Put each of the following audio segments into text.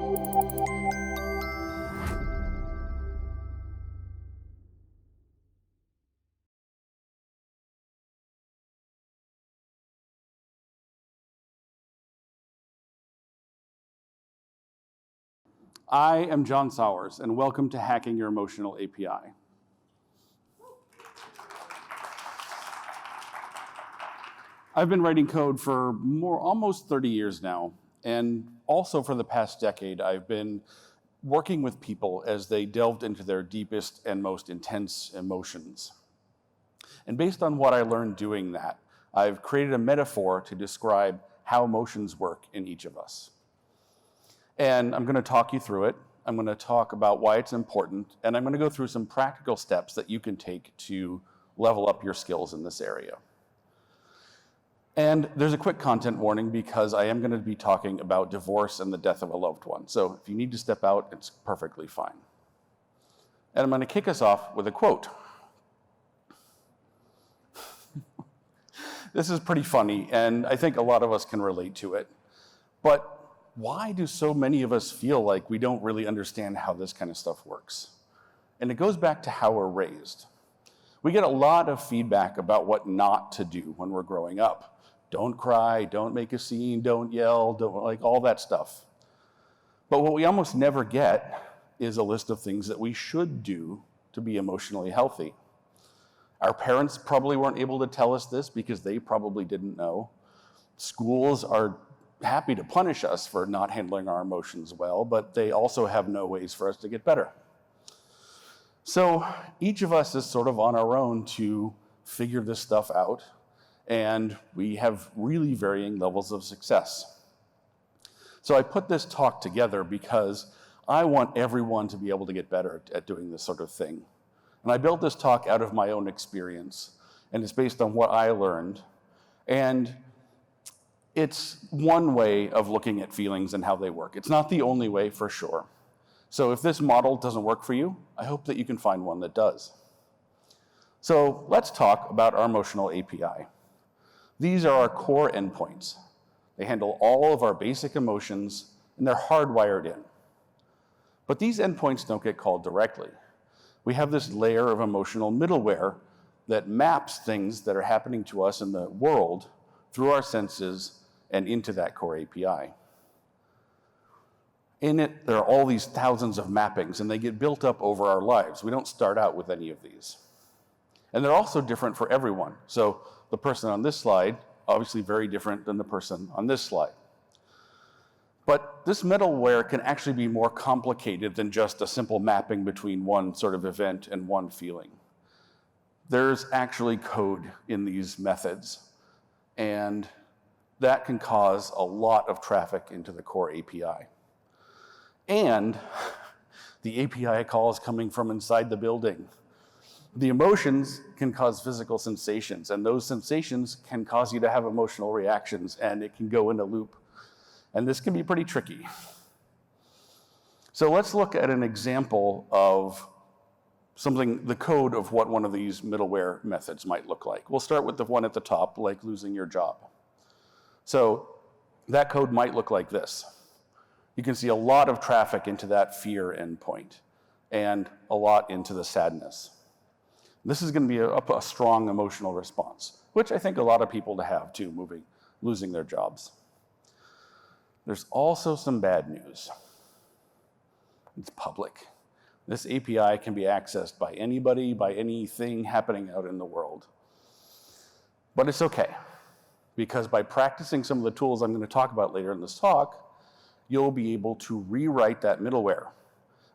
I am John Sowers, and welcome to Hacking Your Emotional API. I've been writing code for almost 30 years now, and also for the past decade, I've been working with people as they delved into their deepest and most intense emotions. And based on what I learned doing that, I've created a metaphor to describe how emotions work in each of us. And I'm going to talk you through it. I'm going to talk about why it's important, and I'm going to go through some practical steps that you can take to level up your skills in this area. And there's a quick content warning because I am going to be talking about divorce and the death of a loved one. So if you need to step out, it's perfectly fine. And I'm going to kick us off with a quote. This is pretty funny, and I think a lot of us can relate to it. But why do so many of us feel like we don't really understand how this kind of stuff works? And it goes back to how we're raised. We get a lot of feedback about what not to do when we're growing up. Don't cry, don't make a scene, don't yell, don't like all that stuff. But what we almost never get is a list of things that we should do to be emotionally healthy. Our parents probably weren't able to tell us this because they probably didn't know. Schools are happy to punish us for not handling our emotions well, but they also have no ways for us to get better. So each of us is sort of on our own to figure this stuff out, and we have really varying levels of success. So I put this talk together because I want everyone to be able to get better at doing this sort of thing. And I built this talk out of my own experience, and it's based on what I learned. And it's one way of looking at feelings and how they work. It's not the only way, for sure. So if this model doesn't work for you, I hope that you can find one that does. So let's talk about our emotional API. These are our core endpoints. They handle all of our basic emotions, and they're hardwired in. But these endpoints don't get called directly. We have this layer of emotional middleware that maps things that are happening to us in the world through our senses and into that core API. In it, there are all these thousands of mappings, and they get built up over our lives. We don't start out with any of these. And they're also different for everyone. So the person on this slide, obviously very different than the person on this slide. But this middleware can actually be more complicated than just a simple mapping between one sort of event and one feeling. There's actually code in these methods, and that can cause a lot of traffic into the core API. And the API call is coming from inside the building. The emotions can cause physical sensations, and those sensations can cause you to have emotional reactions, and it can go in a loop. And this can be pretty tricky. So let's look at an example of the code of what one of these middleware methods might look like. We'll start with the one at the top, like losing your job. So that code might look like this. You can see a lot of traffic into that fear endpoint and a lot into the sadness. This is going to be a strong emotional response, which I think a lot of people have too, losing their jobs. There's also some bad news. It's public. This API can be accessed by anybody, by anything happening out in the world. But it's okay, because by practicing some of the tools I'm going to talk about later in this talk, you'll be able to rewrite that middleware,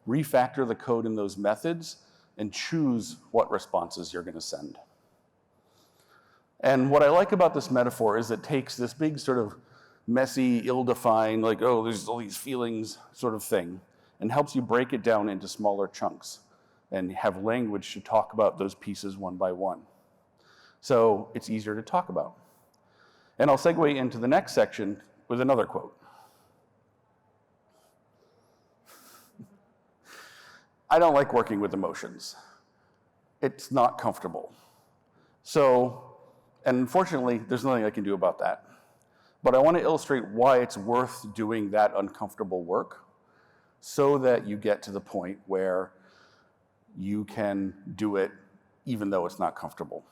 refactor the code in those methods, and choose what responses you're going to send. And what I like about this metaphor is it takes this big sort of messy, ill-defined, like, oh, there's all these feelings sort of thing, and helps you break it down into smaller chunks and have language to talk about those pieces one by one. So it's easier to talk about. And I'll segue into the next section with another quote. I don't like working with emotions. It's not comfortable. So, and unfortunately, there's nothing I can do about that. But I want to illustrate why it's worth doing that uncomfortable work so that you get to the point where you can do it even though it's not comfortable.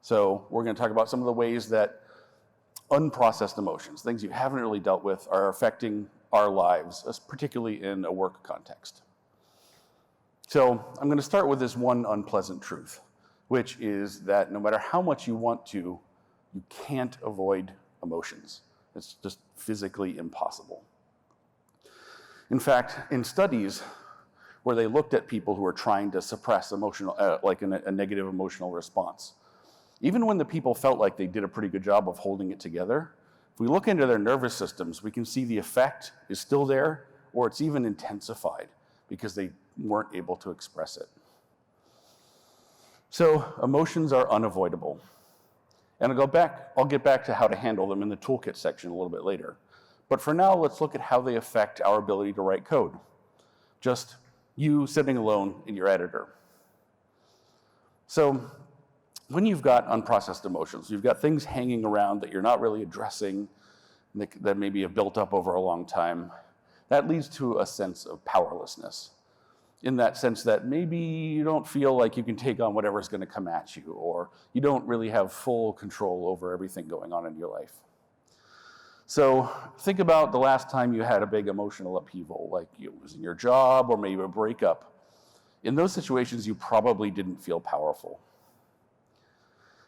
So we're going to talk about some of the ways that unprocessed emotions, things you haven't really dealt with, are affecting our lives, particularly in a work context. So I'm going to start with this one unpleasant truth, which is that no matter how much you want to, you can't avoid emotions. It's just physically impossible. In fact, in studies where they looked at people who were trying to suppress emotional, a negative emotional response, even when the people felt like they did a pretty good job of holding it together, if we look into their nervous systems, we can see the effect is still there, or it's even intensified because they weren't able to express it. So emotions are unavoidable. And I'll get back to how to handle them in the toolkit section a little bit later. But for now, let's look at how they affect our ability to write code. Just you sitting alone in your editor. So when you've got unprocessed emotions, you've got things hanging around that you're not really addressing, that maybe have built up over a long time, that leads to a sense of powerlessness. In that sense that maybe you don't feel like you can take on whatever's going to come at you, or you don't really have full control over everything going on in your life. So think about the last time you had a big emotional upheaval, like it was in your job or maybe a breakup. In those situations, you probably didn't feel powerful.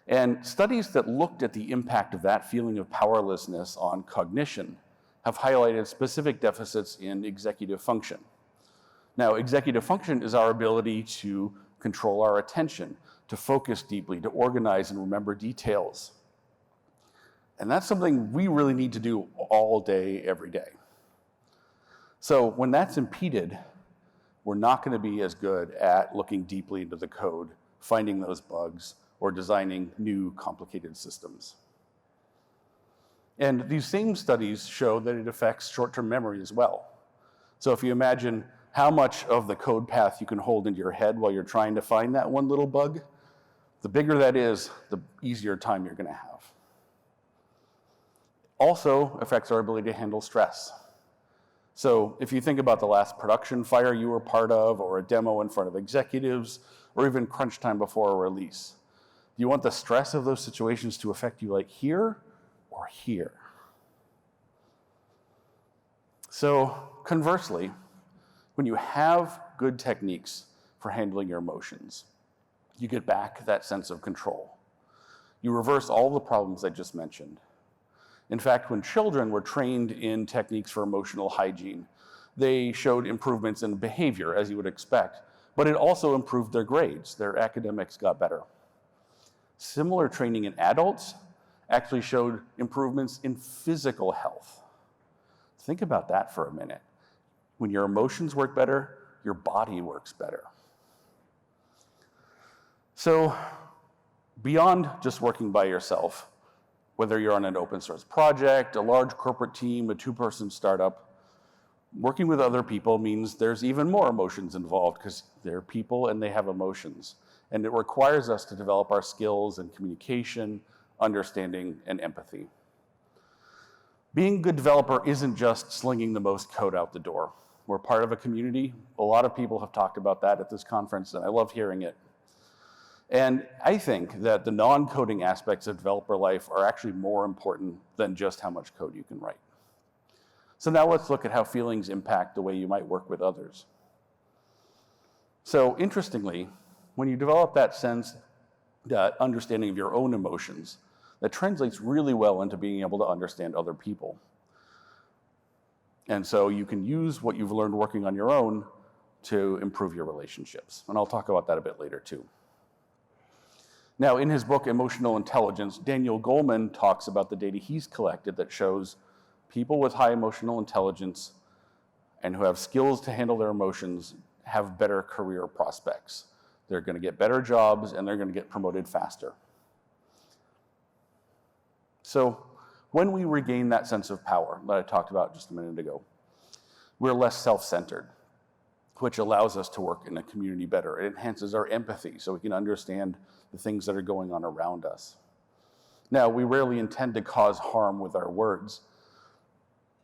And studies that looked at the impact of that feeling of powerlessness on cognition have highlighted specific deficits in executive function. Now, executive function is our ability to control our attention, to focus deeply, to organize and remember details. And that's something we really need to do all day, every day. So when that's impeded, we're not going to be as good at looking deeply into the code, finding those bugs, or designing new complicated systems. And these same studies show that it affects short-term memory as well. So if you imagine how much of the code path you can hold into your head while you're trying to find that one little bug, the bigger that is, the easier time you're going to have. Also affects our ability to handle stress. So if you think about the last production fire you were part of, or a demo in front of executives, or even crunch time before a release, do you want the stress of those situations to affect you like here or here? So conversely, when you have good techniques for handling your emotions, you get back that sense of control. You reverse all the problems I just mentioned. In fact, when children were trained in techniques for emotional hygiene, they showed improvements in behavior, as you would expect, but it also improved their grades. Their academics got better. Similar training in adults actually showed improvements in physical health. Think about that for a minute. When your emotions work better, your body works better. So beyond just working by yourself, whether you're on an open source project, a large corporate team, a two-person startup, working with other people means there's even more emotions involved because they're people and they have emotions. And it requires us to develop our skills in communication, understanding, and empathy. Being a good developer isn't just slinging the most code out the door. We're part of a community. A lot of people have talked about that at this conference, and I love hearing it. And I think that the non-coding aspects of developer life are actually more important than just how much code you can write. So now let's look at how feelings impact the way you might work with others. So interestingly, when you develop that sense, that understanding of your own emotions, that translates really well into being able to understand other people. And so you can use what you've learned working on your own to improve your relationships. And I'll talk about that a bit later too. Now, in his book, Emotional Intelligence, Daniel Goleman talks about the data he's collected that shows people with high emotional intelligence and who have skills to handle their emotions have better career prospects. They're going to get better jobs and they're going to get promoted faster. So when we regain that sense of power that I talked about just a minute ago, we're less self-centered, which allows us to work in a community better. It enhances our empathy so we can understand the things that are going on around us. Now, we rarely intend to cause harm with our words,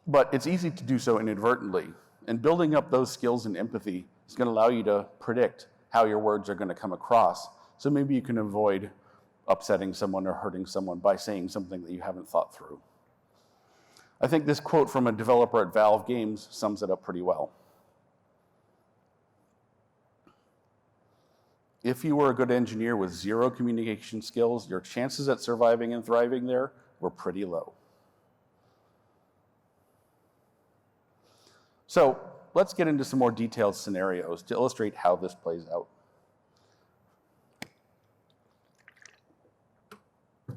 but it's easy to do so inadvertently And building up those skills and empathy is going to allow you to predict how your words are going to come across. So maybe you can avoid upsetting someone or hurting someone by saying something that you haven't thought through. I think this quote from a developer at Valve Games sums it up pretty well. If you were a good engineer with zero communication skills, your chances at surviving and thriving there were pretty low. So let's get into some more detailed scenarios to illustrate how this plays out.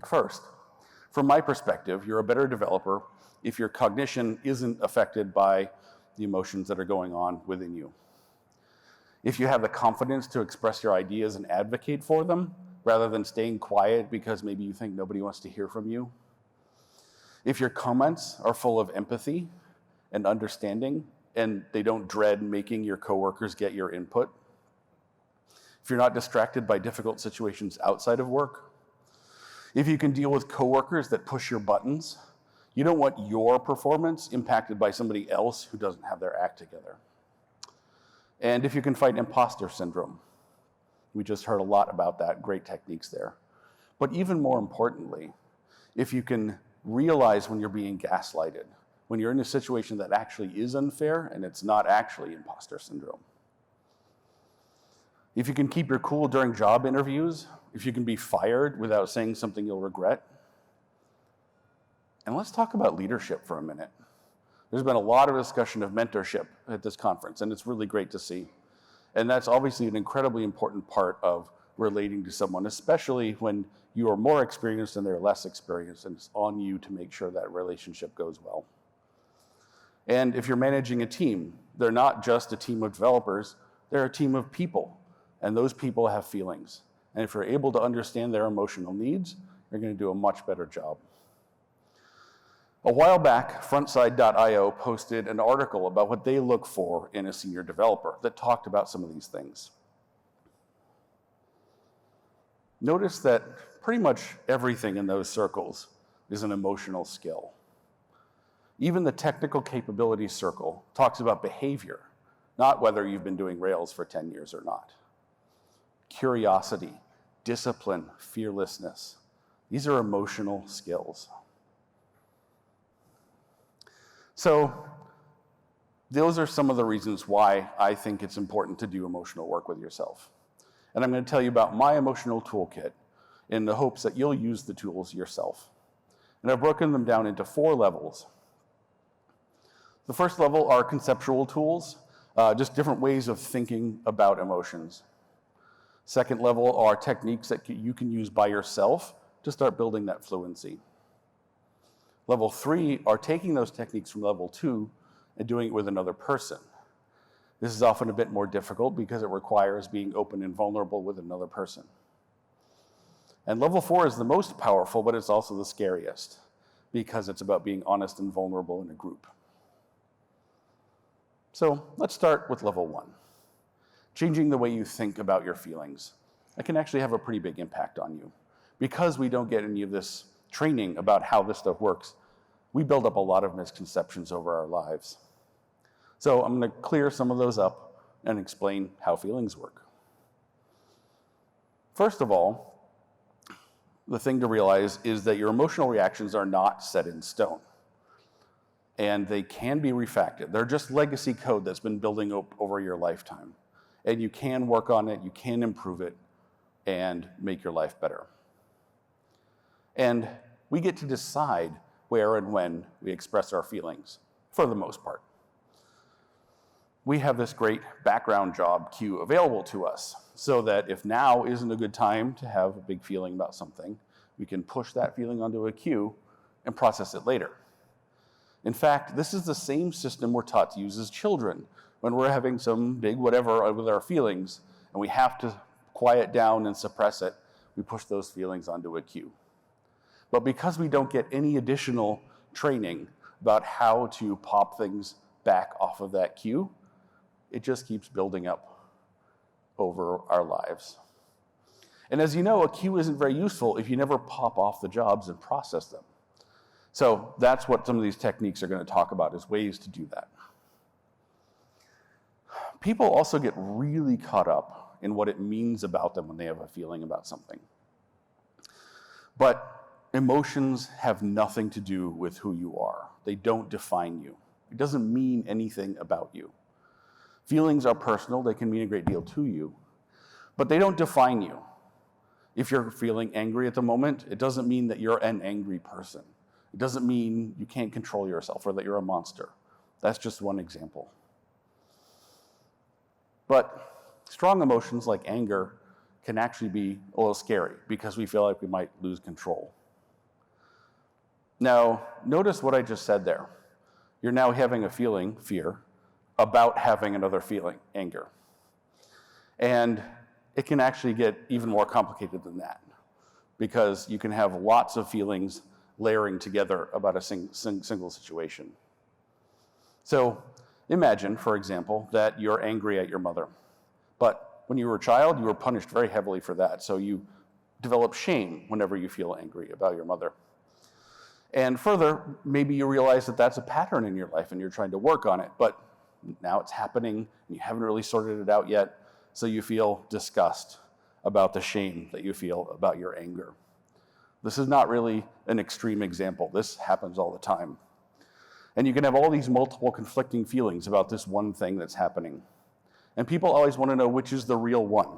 First, from my perspective, you're a better developer if your cognition isn't affected by the emotions that are going on within you. If you have the confidence to express your ideas and advocate for them, rather than staying quiet because maybe you think nobody wants to hear from you. If your comments are full of empathy and understanding, and they don't dread making your coworkers get your input. If you're not distracted by difficult situations outside of work. If you can deal with coworkers that push your buttons. You don't want your performance impacted by somebody else who doesn't have their act together. And if you can fight imposter syndrome. We just heard a lot about that, great techniques there. But even more importantly, if you can realize when you're being gaslighted, when you're in a situation that actually is unfair and it's not actually imposter syndrome. If you can keep your cool during job interviews, if you can be fired without saying something you'll regret. And let's talk about leadership for a minute. There's been a lot of discussion of mentorship at this conference, and it's really great to see. And that's obviously an incredibly important part of relating to someone, especially when you are more experienced and they're less experienced, and it's on you to make sure that relationship goes well. And if you're managing a team, they're not just a team of developers, they're a team of people, and those people have feelings. And if you're able to understand their emotional needs, you're going to do a much better job. A while back, frontside.io posted an article about what they look for in a senior developer that talked about some of these things. Notice that pretty much everything in those circles is an emotional skill. Even the technical capabilities circle talks about behavior, not whether you've been doing Rails for 10 years or not. Curiosity, discipline, fearlessness. These are emotional skills. So those are some of the reasons why I think it's important to do emotional work with yourself. And I'm going to tell you about my emotional toolkit in the hopes that you'll use the tools yourself. And I've broken them down into 4 levels. The first level are conceptual tools, just different ways of thinking about emotions. Second level are techniques that you can use by yourself to start building that fluency. Level 3 are taking those techniques from level 2 and doing it with another person. This is often a bit more difficult because it requires being open and vulnerable with another person. And level 4 is the most powerful, but it's also the scariest because it's about being honest and vulnerable in a group. So let's start with level 1. Changing the way you think about your feelings. That can actually have a pretty big impact on you. Because we don't get any of this training about how this stuff works, we build up a lot of misconceptions over our lives. So I'm going to clear some of those up and explain how feelings work. First of all, the thing to realize is that your emotional reactions are not set in stone. And they can be refactored. They're just legacy code that's been building up over your lifetime. And you can work on it, you can improve it, and make your life better. And we get to decide where and when we express our feelings, for the most part. We have this great background job queue available to us, so that if now isn't a good time to have a big feeling about something, we can push that feeling onto a queue and process it later. In fact, this is the same system we're taught to use as children when we're having some big whatever with our feelings, and we have to quiet down and suppress it, we push those feelings onto a queue. But because we don't get any additional training about how to pop things back off of that queue, it just keeps building up over our lives. And as you know, a queue isn't very useful if you never pop off the jobs and process them. So that's what some of these techniques are going to talk about, is ways to do that. People also get really caught up in what it means about them when they have a feeling about something. But emotions have nothing to do with who you are. They don't define you. It doesn't mean anything about you. Feelings are personal. They can mean a great deal to you, but they don't define you. If you're feeling angry at the moment, it doesn't mean that you're an angry person. It doesn't mean you can't control yourself or that you're a monster. That's just one example. But strong emotions like anger can actually be a little scary because we feel like we might lose control. Now, notice what I just said there. You're now having a feeling, fear, about having another feeling, anger. And it can actually get even more complicated than that because you can have lots of feelings layering together about a single situation. So imagine, for example, that you're angry at your mother. But when you were a child, you were punished very heavily for that. So you develop shame whenever you feel angry about your mother. And further, maybe you realize that that's a pattern in your life and you're trying to work on it, but now it's happening and you haven't really sorted it out yet, so you feel disgust about the shame that you feel about your anger. This is not really an extreme example. This happens all the time. And you can have all these multiple conflicting feelings about this one thing that's happening. And people always want to know which is the real one.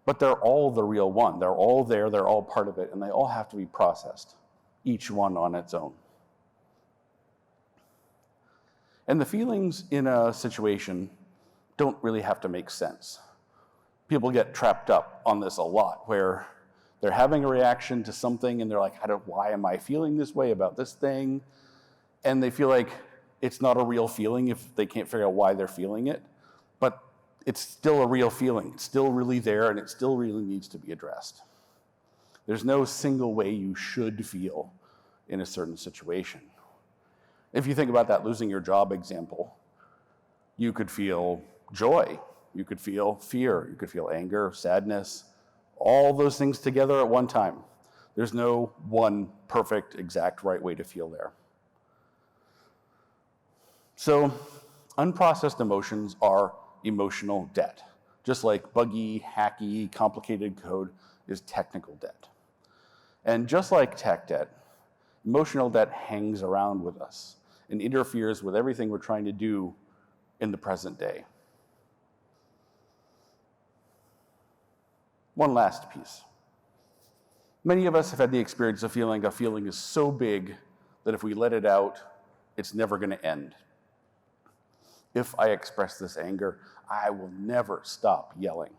But they're all the real one. They're all there, they're all part of it, and they all have to be processed, each one on its own. And the feelings in a situation don't really have to make sense. People get trapped up on this a lot, where they're having a reaction to something and they're like, why am I feeling this way about this thing? And they feel like it's not a real feeling if they can't figure out why they're feeling it. But it's still a real feeling. It's still really there and it still really needs to be addressed. There's no single way you should feel in a certain situation. If you think about that losing your job example, you could feel joy, you could feel fear, you could feel anger, sadness, all those things together at one time. There's no one perfect, exact right way to feel there. So, unprocessed emotions are emotional debt, just like buggy, hacky, complicated code is technical debt. And just like tech debt, emotional debt hangs around with us and interferes with everything we're trying to do in the present day. One last piece. Many of us have had the experience of feeling a feeling is so big that if we let it out, it's never going to end. If I express this anger, I will never stop yelling.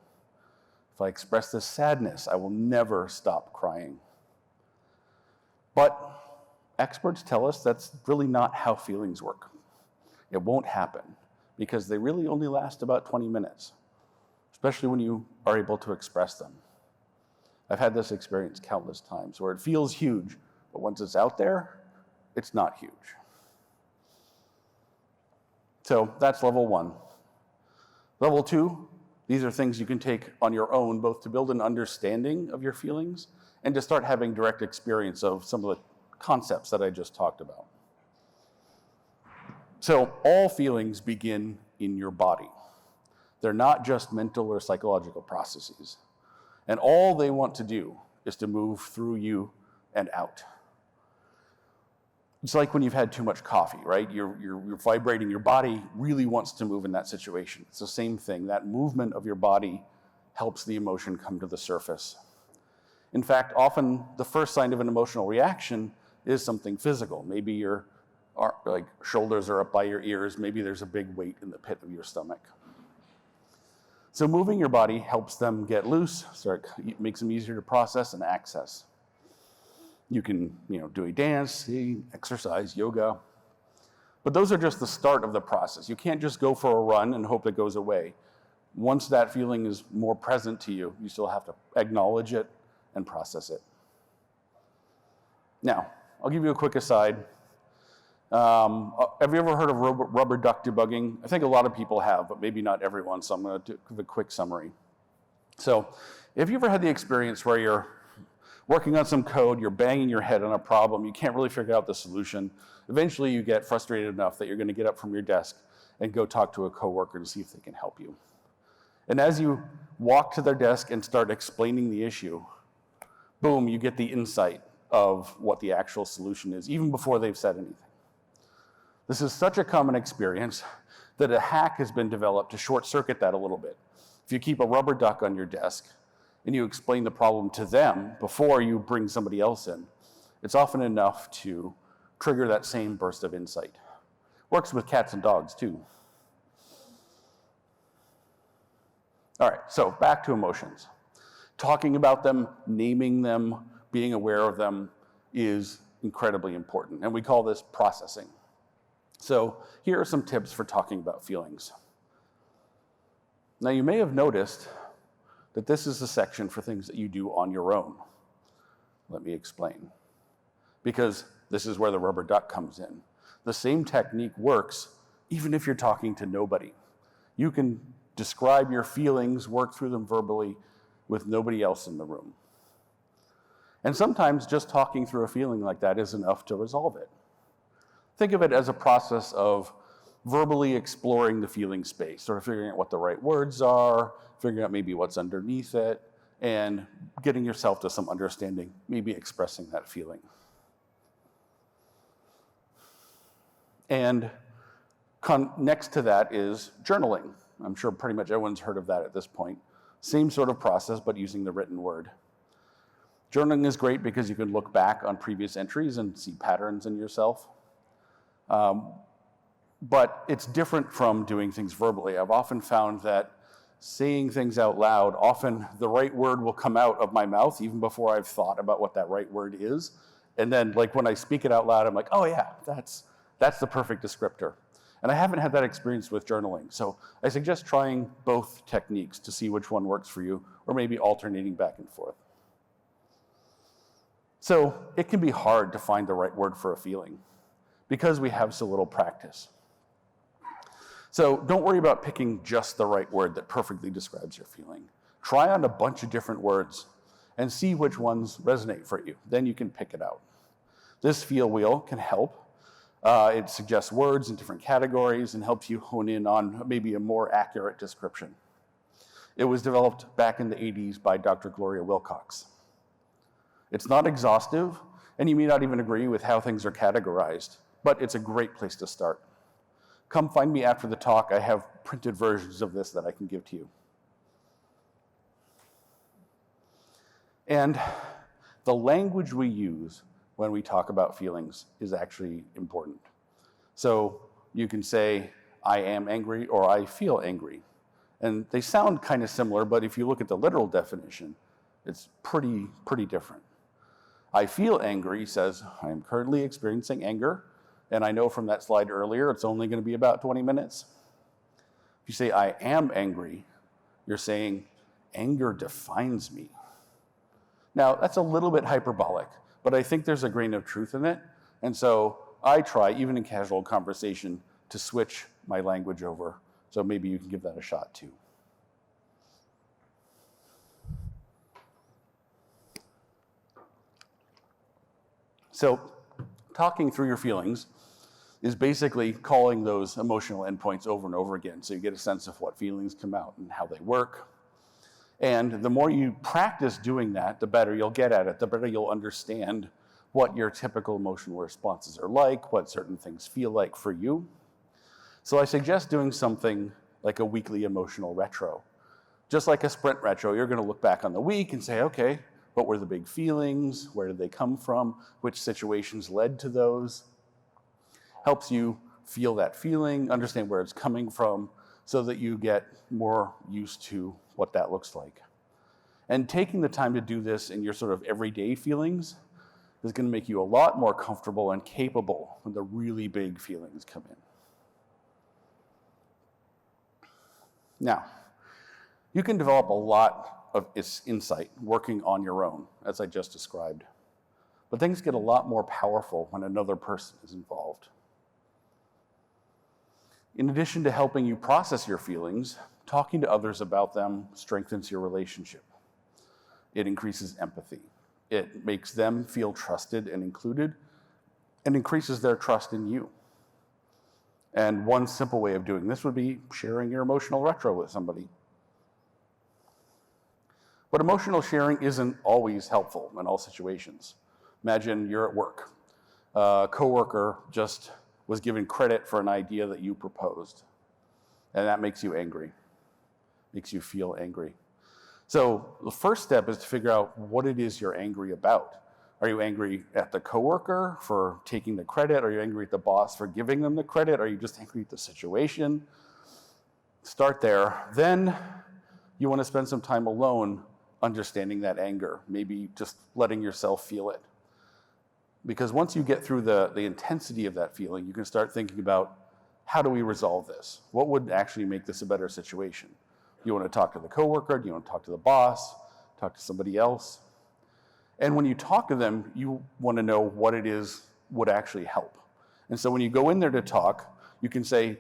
If I express this sadness, I will never stop crying. But experts tell us that's really not how feelings work. It won't happen because they really only last about 20 minutes, especially when you are able to express them. I've had this experience countless times where it feels huge, but once it's out there, it's not huge. So that's level 1. Level 2, these are things you can take on your own, both to build an understanding of your feelings and to start having direct experience of some of the concepts that I just talked about. So all feelings begin in your body. They're not just mental or psychological processes. And all they want to do is to move through you and out. It's like when you've had too much coffee, right? You're vibrating, your body really wants to move in that situation. It's the same thing. That movement of your body helps the emotion come to the surface. In fact, often the first sign of an emotional reaction is something physical. Maybe your shoulders are up by your ears. Maybe there's a big weight in the pit of your stomach. So moving your body helps them get loose, so it makes them easier to process and access. You can, do a dance, exercise, yoga. But those are just the start of the process. You can't just go for a run and hope it goes away. Once that feeling is more present to you, you still have to acknowledge it and process it. Now, I'll give you a quick aside. Have you ever heard of rubber duck debugging? I think a lot of people have, but maybe not everyone, so I'm going to give a quick summary. So, if you ever had the experience where you're working on some code, you're banging your head on a problem, you can't really figure out the solution, eventually you get frustrated enough that you're going to get up from your desk and go talk to a coworker to see if they can help you. And as you walk to their desk and start explaining the issue, boom, you get the insight of what the actual solution is, even before they've said anything. This is such a common experience that a hack has been developed to short circuit that a little bit. If you keep a rubber duck on your desk and you explain the problem to them before you bring somebody else in, it's often enough to trigger that same burst of insight. Works with cats and dogs too. All right, so back to emotions. Talking about them, naming them, being aware of them is incredibly important, and we call this processing. So here are some tips for talking about feelings. Now you may have noticed that this is a section for things that you do on your own. Let me explain. Because this is where the rubber duck comes in. The same technique works even if you're talking to nobody. You can describe your feelings, work through them verbally with nobody else in the room. And sometimes just talking through a feeling like that is enough to resolve it. Think of it as a process of verbally exploring the feeling space, sort of figuring out what the right words are, figuring out maybe what's underneath it, and getting yourself to some understanding, maybe expressing that feeling. And next to that is journaling. I'm sure pretty much everyone's heard of that at this point. Same sort of process, but using the written word. Journaling is great because you can look back on previous entries and see patterns in yourself. But it's different from doing things verbally. I've often found that saying things out loud, often the right word will come out of my mouth even before I've thought about what that right word is. And then like when I speak it out loud, I'm like, oh yeah, that's the perfect descriptor. And I haven't had that experience with journaling. So I suggest trying both techniques to see which one works for you, or maybe alternating back and forth. So it can be hard to find the right word for a feeling because we have so little practice. So don't worry about picking just the right word that perfectly describes your feeling. Try on a bunch of different words and see which ones resonate for you. Then you can pick it out. This feel wheel can help. It suggests words in different categories and helps you hone in on maybe a more accurate description. It was developed back in the 80s by Dr. Gloria Wilcox. It's not exhaustive, and you may not even agree with how things are categorized, but it's a great place to start. Come find me after the talk. I have printed versions of this that I can give to you. And the language we use when we talk about feelings is actually important. So you can say, I am angry or I feel angry. And they sound kind of similar, but if you look at the literal definition, it's pretty different. I feel angry says, I am currently experiencing anger, and I know from that slide earlier, it's only going to be about 20 minutes. If you say, I am angry, you're saying, anger defines me. Now, that's a little bit hyperbolic, but I think there's a grain of truth in it. And so I try, even in casual conversation, to switch my language over. So maybe you can give that a shot too. So talking through your feelings is basically calling those emotional endpoints over and over again. So you get a sense of what feelings come out and how they work. And the more you practice doing that, the better you'll get at it, the better you'll understand what your typical emotional responses are like, what certain things feel like for you. So I suggest doing something like a weekly emotional retro. Just like a sprint retro, you're going to look back on the week and say, okay, what were the big feelings? Where did they come from? Which situations led to those? Helps you feel that feeling, understand where it's coming from, so that you get more used to what that looks like. And taking the time to do this in your sort of everyday feelings is going to make you a lot more comfortable and capable when the really big feelings come in. Now, you can develop a lot of insight working on your own, as I just described. But things get a lot more powerful when another person is involved. In addition to helping you process your feelings, talking to others about them strengthens your relationship. It increases empathy. It makes them feel trusted and included, and increases their trust in you. And one simple way of doing this would be sharing your emotional retro with somebody. But emotional sharing isn't always helpful in all situations. Imagine you're at work. A coworker just was given credit for an idea that you proposed, and that makes you angry, makes you feel angry. So the first step is to figure out what it is you're angry about. Are you angry at the coworker for taking the credit? Are you angry at the boss for giving them the credit? Are you just angry at the situation? Start there. Then you want to spend some time alone understanding that anger, maybe just letting yourself feel it. Because once you get through the intensity of that feeling, you can start thinking about, how do we resolve this? What would actually make this a better situation? You want to talk to the coworker? Do you want to talk to the boss? Talk to somebody else? And when you talk to them, you want to know what it is would actually help. And so when you go in there to talk, you can say,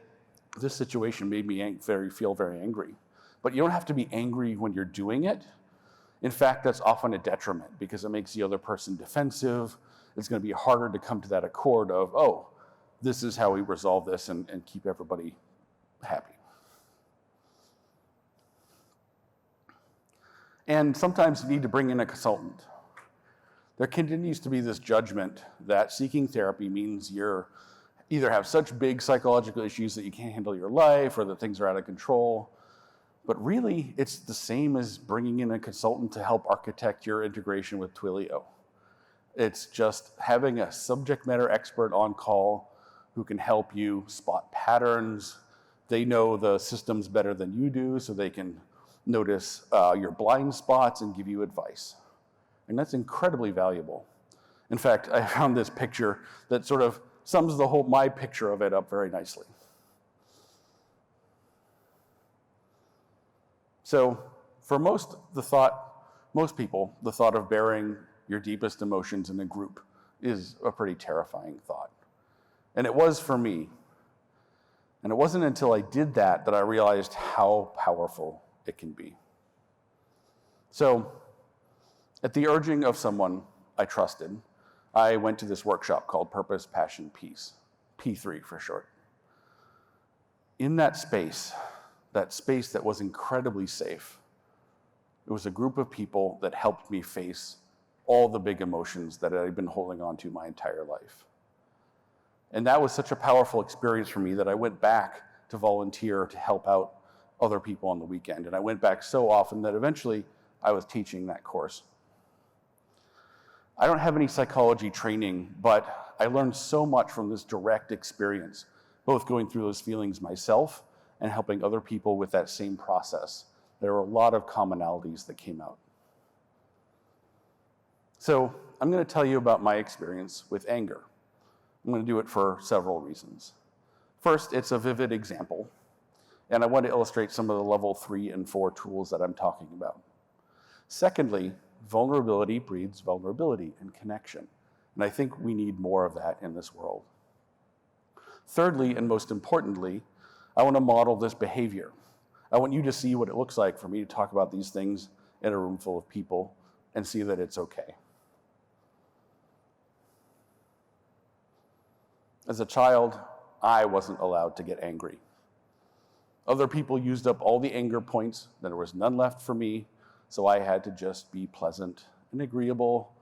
this situation made me feel very angry. But you don't have to be angry when you're doing it. In fact, that's often a detriment because it makes the other person defensive. It's going to be harder to come to that accord of, oh, this is how we resolve this and keep everybody happy. And sometimes you need to bring in a consultant. There continues to be this judgment that seeking therapy means you're either have such big psychological issues that you can't handle your life or that things are out of control. But really, it's the same as bringing in a consultant to help architect your integration with Twilio. It's just having a subject matter expert on call who can help you spot patterns. They know the systems better than you do, so they can notice your blind spots and give you advice. And that's incredibly valuable. In fact, I found this picture that sort of sums my picture of it up very nicely. So for most people, the thought of bearing your deepest emotions in a group is a pretty terrifying thought. And it was for me. And it wasn't until I did that I realized how powerful it can be. So, at the urging of someone I trusted, I went to this workshop called Purpose, Passion, Peace, P3 for short. In that space that was incredibly safe, it was a group of people that helped me face all the big emotions that I'd been holding on to my entire life. And that was such a powerful experience for me that I went back to volunteer to help out other people on the weekend. And I went back so often that eventually I was teaching that course. I don't have any psychology training, but I learned so much from this direct experience, both going through those feelings myself and helping other people with that same process. There were a lot of commonalities that came out. So I'm going to tell you about my experience with anger. I'm going to do it for several reasons. First, it's a vivid example, and I want to illustrate some of the level 3 and 4 tools that I'm talking about. Secondly, vulnerability breeds vulnerability and connection, and I think we need more of that in this world. Thirdly, and most importantly, I want to model this behavior. I want you to see what it looks like for me to talk about these things in a room full of people and see that it's okay. As a child, I wasn't allowed to get angry. Other people used up all the anger points, then there was none left for me, so I had to just be pleasant and agreeable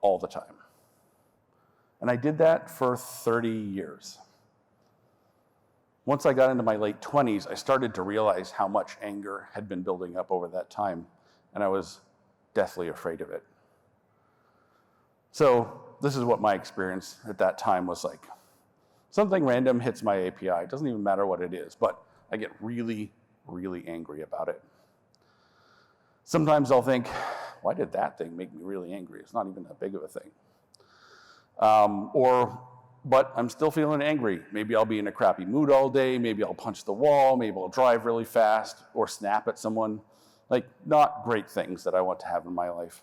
all the time. And I did that for 30 years. Once I got into my late 20s, I started to realize how much anger had been building up over that time, and I was deathly afraid of it. So this is what my experience at that time was like. Something random hits my API. It doesn't even matter what it is, but I get really, really angry about it. Sometimes I'll think, why did that thing make me really angry? It's not even that big of a thing. But I'm still feeling angry. Maybe I'll be in a crappy mood all day. Maybe I'll punch the wall. Maybe I'll drive really fast or snap at someone. Like, not great things that I want to have in my life.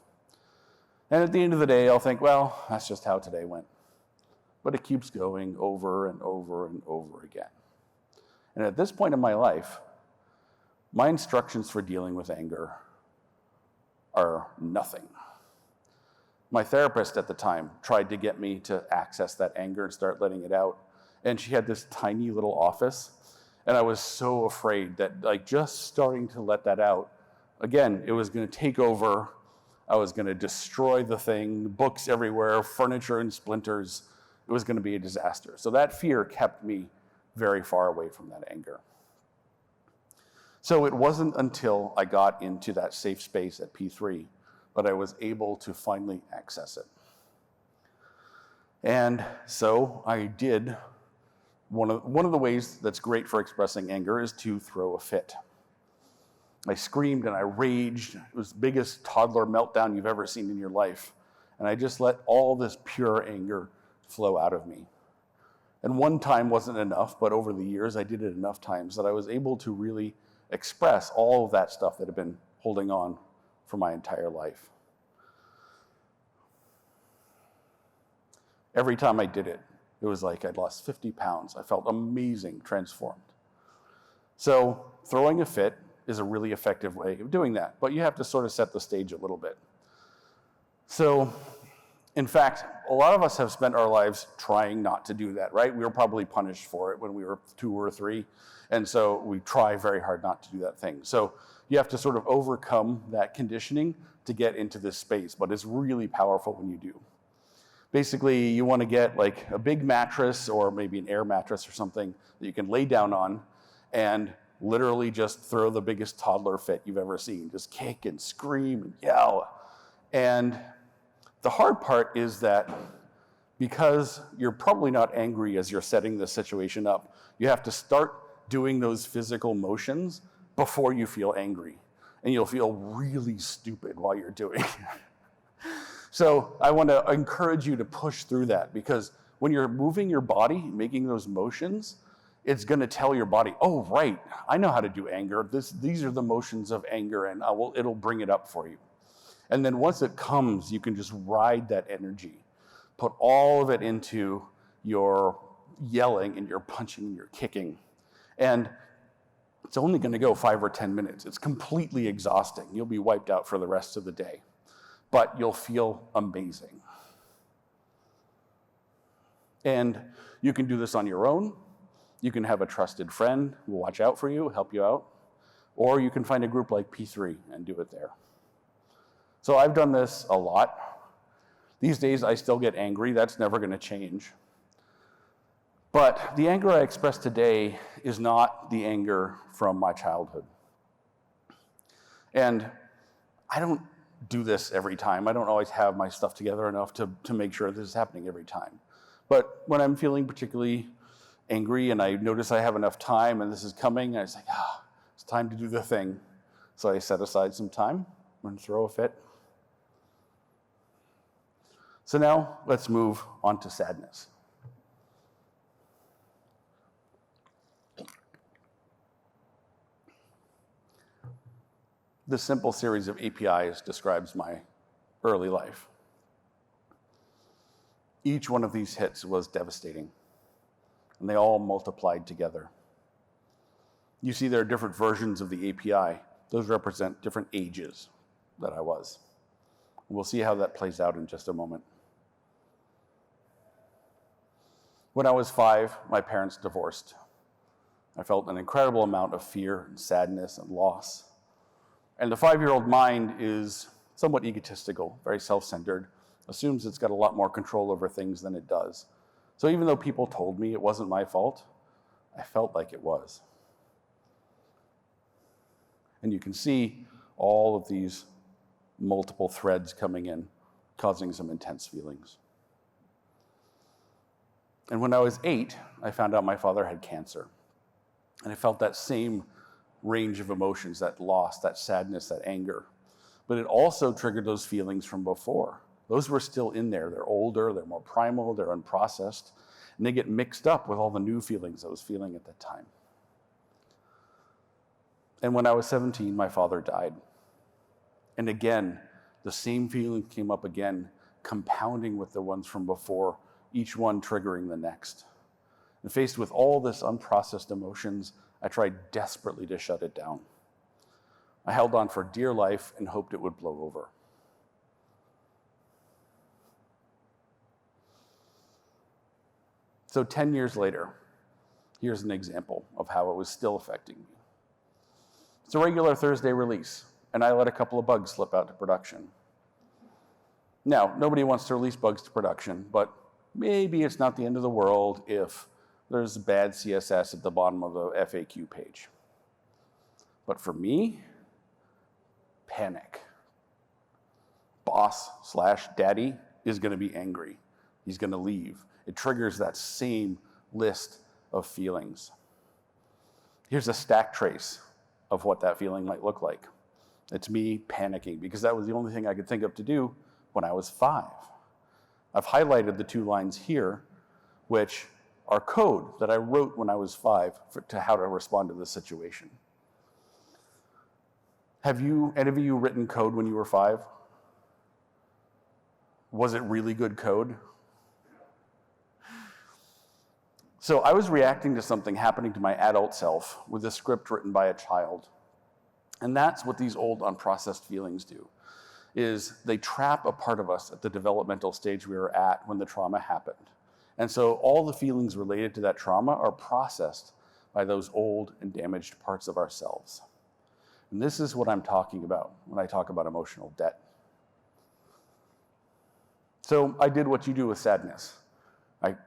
And at the end of the day, I'll think, well, that's just how today went. But it keeps going over and over and over again. And at this point in my life, my instructions for dealing with anger are nothing. My therapist at the time tried to get me to access that anger and start letting it out. and she had this tiny little office. And I was so afraid that like just starting to let that out, again, it was going to take over. I was going to destroy the thing, books everywhere, furniture in splinters. It was going to be a disaster. So that fear kept me very far away from that anger. So it wasn't until I got into that safe space at P3 that I was able to finally access it. And so I did, one of the ways that's great for expressing anger is to throw a fit. I screamed and I raged. It was the biggest toddler meltdown you've ever seen in your life. And I just let all this pure anger flow out of me. And one time wasn't enough, but over the years I did it enough times that I was able to really express all of that stuff that had been holding on for my entire life. Every time I did it, it was like I'd lost 50 pounds. I felt amazing, transformed. So throwing a fit is a really effective way of doing that, but you have to sort of set the stage a little bit. So, in fact, a lot of us have spent our lives trying not to do that, right? We were probably punished for it when we were 2 or 3, and so we try very hard not to do that thing. So you have to sort of overcome that conditioning to get into this space, but it's really powerful when you do. Basically, you want to get like a big mattress or maybe an air mattress or something that you can lay down on and literally just throw the biggest toddler fit you've ever seen. Just kick and scream and yell. And the hard part is that because you're probably not angry as you're setting the situation up, you have to start doing those physical motions before you feel angry. And you'll feel really stupid while you're doing it. So I want to encourage you to push through that, because when you're moving your body, making those motions, it's going to tell your body, oh, right, I know how to do anger. These are the motions of anger, and it'll bring it up for you. And then once it comes, you can just ride that energy. Put all of it into your yelling and your punching and your kicking. And it's only going to go 5 or 10 minutes. It's completely exhausting. You'll be wiped out for the rest of the day. But you'll feel amazing. And you can do this on your own. You can have a trusted friend who will watch out for you, help you out. Or you can find a group like P3 and do it there. So I've done this a lot. These days I still get angry. That's never going to change. But the anger I express today is not the anger from my childhood. And I don't do this every time. I don't always have my stuff together enough to make sure this is happening every time. But when I'm feeling particularly angry and I notice I have enough time and this is coming, I was like, it's time to do the thing. So I set aside some time and throw a fit. So now let's move on to sadness. This simple series of APIs describes my early life. Each one of these hits was devastating, and they all multiplied together. You see there are different versions of the API. Those represent different ages that I was. We'll see how that plays out in just a moment. When I was 5, my parents divorced. I felt an incredible amount of fear and sadness and loss. And the 5-year-old mind is somewhat egotistical, very self-centered, assumes it's got a lot more control over things than it does. So even though people told me it wasn't my fault, I felt like it was. And you can see all of these multiple threads coming in, causing some intense feelings. And when I was 8, I found out my father had cancer. And I felt that same range of emotions, that loss, that sadness, that anger. But it also triggered those feelings from before. Those were still in there. They're older, they're more primal, they're unprocessed, and they get mixed up with all the new feelings I was feeling at that time. And when I was 17, my father died. And again, the same feeling came up again, compounding with the ones from before, each one triggering the next. And faced with all this unprocessed emotions, I tried desperately to shut it down. I held on for dear life and hoped it would blow over. So 10 years later, here's an example of how it was still affecting me. It's a regular Thursday release, and I let a couple of bugs slip out to production. Now, nobody wants to release bugs to production, but maybe it's not the end of the world if there's bad CSS at the bottom of the FAQ page. But for me, panic. Boss/daddy is going to be angry. He's going to leave. It triggers that same list of feelings. Here's a stack trace of what that feeling might look like. It's me panicking because that was the only thing I could think of to do when I was 5. I've highlighted the 2 lines here, which are code that I wrote when I was 5 to how to respond to this situation. Have any of you written code when you were 5? Was it really good code? So I was reacting to something happening to my adult self with a script written by a child. And that's what these old unprocessed feelings do, is they trap a part of us at the developmental stage we were at when the trauma happened. And so all the feelings related to that trauma are processed by those old and damaged parts of ourselves. And this is what I'm talking about when I talk about emotional debt. So I did what you do with sadness.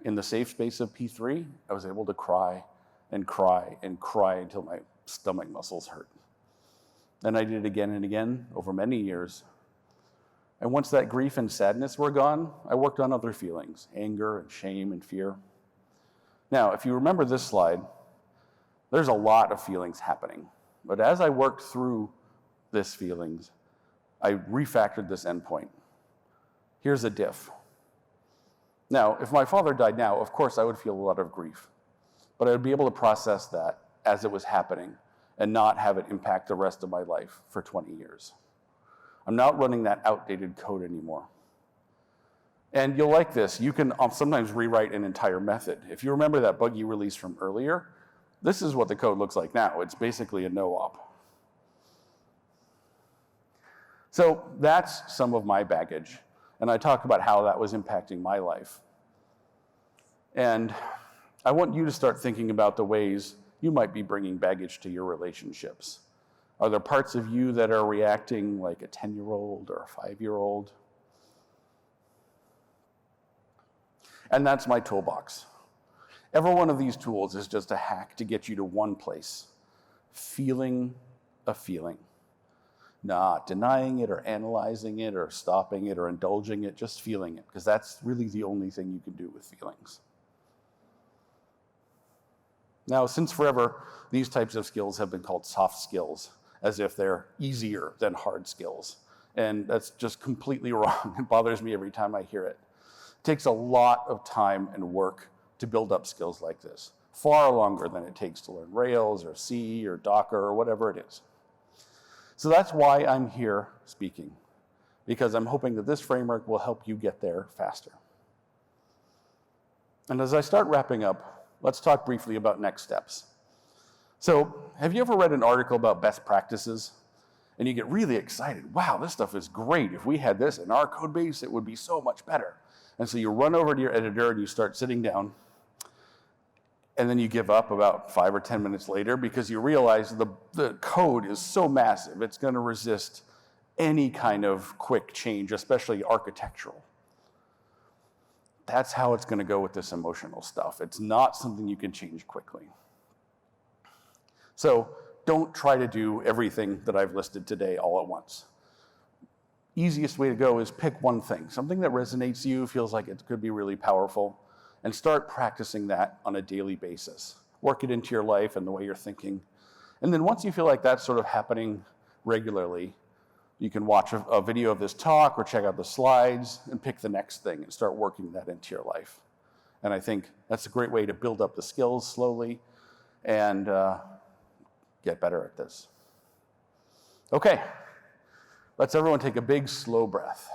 In the safe space of P3, I was able to cry and cry and cry until my stomach muscles hurt. Then I did it again and again over many years. And once that grief and sadness were gone, I worked on other feelings, anger and shame and fear. Now, if you remember this slide, there's a lot of feelings happening. But as I worked through these feelings, I refactored this endpoint. Here's a diff. Now, if my father died now, of course I would feel a lot of grief, but I would be able to process that as it was happening and not have it impact the rest of my life for 20 years. I'm not running that outdated code anymore. And you'll like this. You can sometimes rewrite an entire method. If you remember that bug you released from earlier, this is what the code looks like now. It's basically a no-op. So that's some of my baggage. And I talk about how that was impacting my life. And I want you to start thinking about the ways you might be bringing baggage to your relationships. Are there parts of you that are reacting like a 10-year-old or a 5-year-old? And that's my toolbox. Every one of these tools is just a hack to get you to one place, feeling a feeling. Not denying it or analyzing it or stopping it or indulging it, just feeling it, because that's really the only thing you can do with feelings. Now, since forever, these types of skills have been called soft skills, as if they're easier than hard skills. And that's just completely wrong. It bothers me every time I hear it. It takes a lot of time and work to build up skills like this, far longer than it takes to learn Rails or C or Docker or whatever it is. So that's why I'm here speaking, because I'm hoping that this framework will help you get there faster. And as I start wrapping up, let's talk briefly about next steps. So have you ever read an article about best practices? And you get really excited. Wow, this stuff is great. If we had this in our code base, it would be so much better. And so you run over to your editor and you start sitting down. And then you give up about 5 or 10 minutes later because you realize the code is so massive, it's going to resist any kind of quick change, especially architectural. That's how it's going to go with this emotional stuff. It's not something you can change quickly. So don't try to do everything that I've listed today all at once. Easiest way to go is pick one thing, something that resonates you, feels like it could be really powerful, and start practicing that on a daily basis. Work it into your life and the way you're thinking. And then once you feel like that's sort of happening regularly, you can watch a video of this talk or check out the slides and pick the next thing and start working that into your life. And I think that's a great way to build up the skills slowly and get better at this. Okay, let's everyone take a big, slow breath.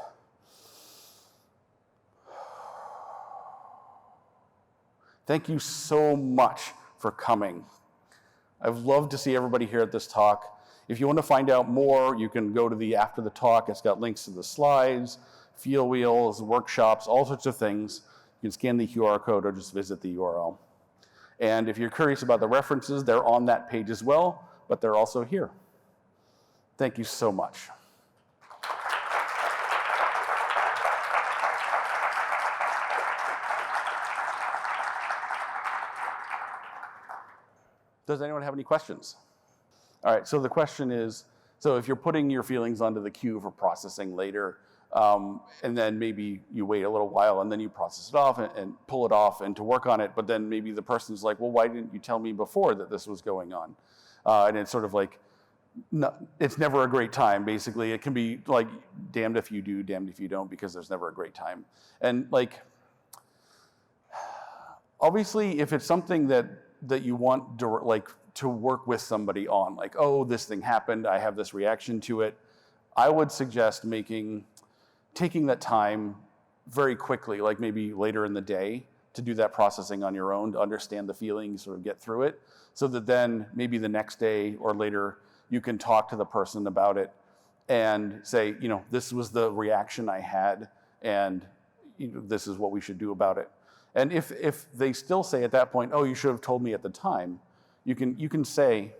Thank you so much for coming. I've loved to see everybody here at this talk. If you want to find out more, you can go to the after the talk. It's got links to the slides, feel wheels, workshops, all sorts of things. You You can scan the QR code or just visit the URL. And if you're curious about the references, they're on that page as well, but they're also here. Thank you so much. Does anyone have any questions? All right, so the question is, so if you're putting your feelings onto the queue for processing later, and then maybe you wait a little while and then you process it off and pull it off and to work on it, but then maybe the person's like, well, why didn't you tell me before that this was going on? And it's sort of like, no, it's never a great time, basically. It can be like damned if you do, damned if you don't, because there's never a great time. And like, obviously, if it's something that you want to work with somebody on, like, oh, this thing happened, I have this reaction to it, I would suggest taking that time very quickly, like maybe later in the day, to do that processing on your own, to understand the feelings, sort of get through it, so that then maybe the next day or later, you can talk to the person about it and say, this was the reaction I had, and this is what we should do about it. And if they still say at that point, oh, you should have told me at the time, you can say,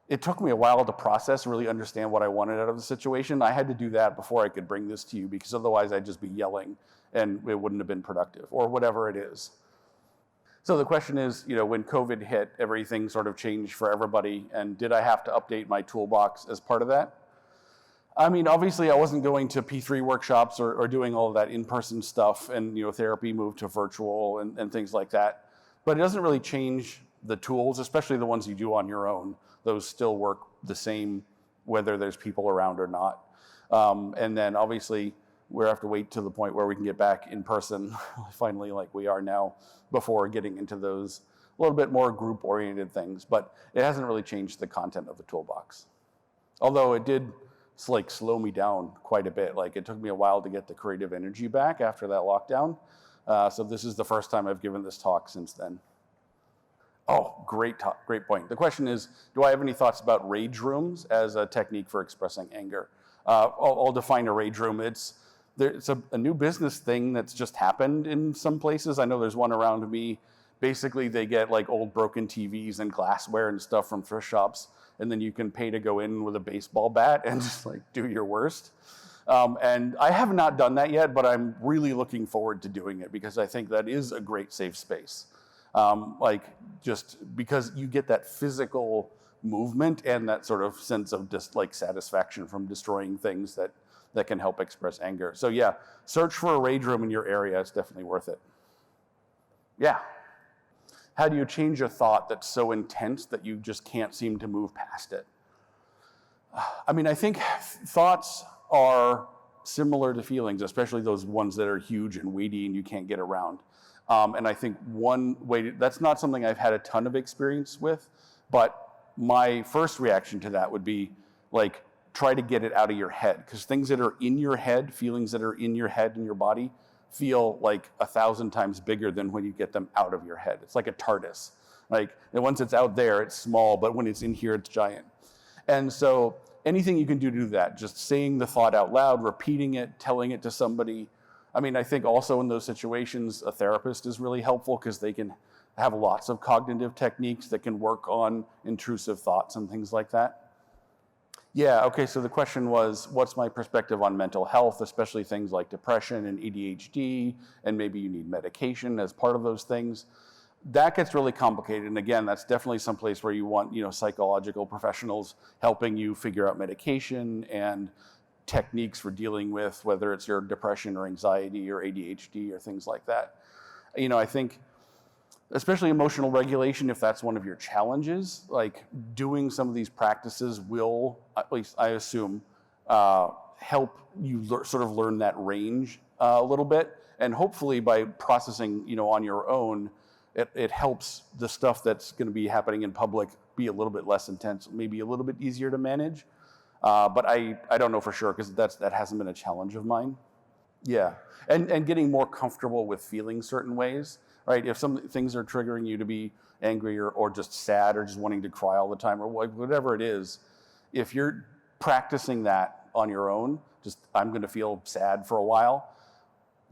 it took me a while to process, really understand what I wanted out of the situation. I had to do that before I could bring this to you, because otherwise I'd just be yelling and it wouldn't have been productive, or whatever it is. So the question is, when COVID hit, everything sort of changed for everybody, and did I have to update my toolbox as part of that? I mean, obviously I wasn't going to P3 workshops or doing all of that in-person stuff, and therapy moved to virtual and things like that. But it doesn't really change the tools, especially the ones you do on your own. Those still work the same whether there's people around or not. And then obviously we have to wait to the point where we can get back in person, finally, like we are now, before getting into those a little bit more group-oriented things. But it hasn't really changed the content of the toolbox. Although it did slow me down quite a bit. Like, it took me a while to get the creative energy back after that lockdown. So this is the first time I've given this talk since then. Oh, great point. The question is, do I have any thoughts about rage rooms as a technique for expressing anger? I'll define a rage room. It's a new business thing that's just happened in some places. I know there's one around me. Basically, they get like old broken TVs and glassware and stuff from thrift shops, and then you can pay to go in with a baseball bat and just like do your worst. And I have not done that yet, but I'm really looking forward to doing it, because I think that is a great safe space. Just because you get that physical movement and that sort of sense of just like satisfaction from destroying things that can help express anger. So yeah, search for a rage room in your area. It's definitely worth it. Yeah. How do you change a thought that's so intense that you just can't seem to move past it? I mean, I think thoughts are similar to feelings, especially those ones that are huge and weighty and you can't get around. And I think one way, that's not something I've had a ton of experience with, but my first reaction to that would be like, try to get it out of your head, because things that are in your head, feelings that are in your head and your body, feel like 1,000 times bigger than when you get them out of your head. It's like a TARDIS. Like, and once it's out there, it's small, but when it's in here, it's giant. And so anything you can do to do that, just saying the thought out loud, repeating it, telling it to somebody. I mean, I think also in those situations, a therapist is really helpful, because they can have lots of cognitive techniques that can work on intrusive thoughts and things like that. Yeah, okay, so the question was, what's my perspective on mental health, especially things like depression and ADHD, and maybe you need medication as part of those things. That gets really complicated, and again, that's definitely someplace where you want, psychological professionals helping you figure out medication and techniques for dealing with whether it's your depression or anxiety or ADHD or things like that. I think especially emotional regulation, if that's one of your challenges, like doing some of these practices will, at least I assume, help you sort of learn that range a little bit. And hopefully by processing, on your own, it helps the stuff that's going to be happening in public be a little bit less intense, maybe a little bit easier to manage. But I don't know for sure, because that hasn't been a challenge of mine. Yeah, and getting more comfortable with feeling certain ways. Right? If some things are triggering you to be angry or just sad or just wanting to cry all the time or whatever it is, if you're practicing that on your own, just I'm going to feel sad for a while,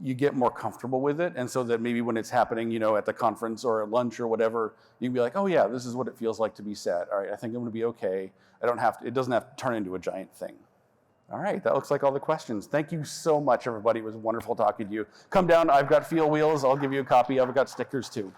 you get more comfortable with it. And so that maybe when it's happening, at the conference or at lunch or whatever, you can be like, oh yeah, this is what it feels like to be sad. All right, I think I'm gonna be okay. It doesn't have to turn into a giant thing. All right, that looks like all the questions. Thank you so much, everybody. It was wonderful talking to you. Come down, I've got Feel Wheels. I'll give you a copy. I've got stickers too.